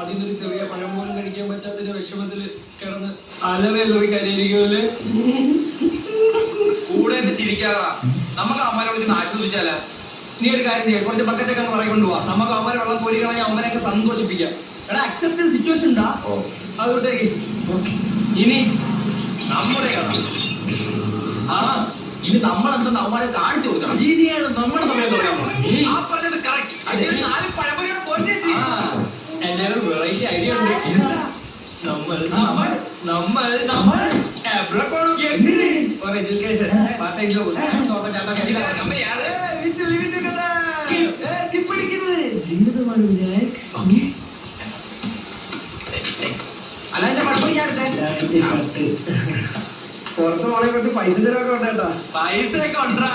അതിനൊരു ചെറിയ പഴം പോലും കഴിക്കാൻ പറ്റാത്തൊരു വിഷമത്തിൽ കിടന്ന് അലറി കരയിരിക്കുമല്ലേ. കൂടെ ചിരിക്കാറാ. നമുക്ക് അമ്മയോട് ആശ്വസിച്ചാലാ. നീ ഒരു കാര്യം ചെയ്യാം, കുറച്ച് ബക്കറ്റൊക്കെ പറയിക്കൊണ്ട് പോവാ. നമുക്ക് അമ്മരെ വെള്ളം കോരി കളഞ്ഞാൽ അമ്മനെയൊക്കെ സന്തോഷിപ്പിക്കാം. എടാ അക്സെപ്റ്റ് സിറ്റുവേഷൻ ഉണ്ടാ അതുകൊണ്ടേക്ക്. ഇനി നമ്മുടെ ആ ഇനി നമ്മളെന്തെന്ന് അവന്മാരെ കാണിച്ചു കൊടുക്കണം. ഇനിയാണ് നമ്മുടെ സമയം തുടങ്ങാൻ പോകുന്നത്. ആ പറഞ്ഞത് കറക്റ്റ്. അതിന് 4 പഴംപൊരിയുടെ പോരട്ടെ. എന്റെ ഒരു വെറൈറ്റി ഐഡിയ ഉണ്ട്. നമ്മൾ എഡ്യൂക്കേഷൻ പാർട്ട് ടൈം ജോബ് ജീവിതമാണ്. അല്ല എന്റെ പഴംപൊരി ഞാൻ എടുത്തേ. പുറത്ത് പോണെ കുറച്ച് പൈസ ചെലവൊക്കെ ഉണ്ടേട്ടാ. പൈസ ഒക്കെ ഉണ്ടാ.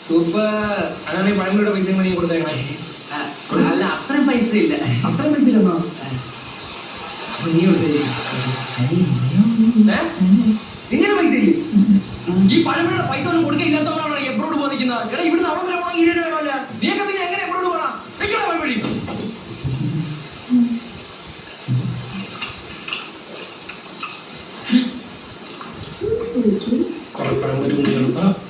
സൂപ്പർ. അതാണ് ഈ പഴംപൊരിയുടെ പൈസ നീ കൊടുത്തേക്കണേ. അല്ല അത്രയും പൈസ ഇല്ല. അത്രയും പൈസ ഇല്ലെന്നോ? നീ നിങ്ങളുടെ പൈസ ഇല്ലേ? ഈ പഴമയുടെ പൈസ ഒന്നും കൊടുക്കാൻ ഇല്ലാത്തവരാണ് എബ്രോഡ് പോകാൻ. എടാ ഇവിടുന്ന് അവിടെ വരെ പോകണം 20 രൂപ വേണമല്ല. നീയൊക്കെ പിന്നെ എങ്ങനെ എബ്രോഡ് പോകണം? വെക്കണ പഴമഴി കുറെ പഴം പറ്റും.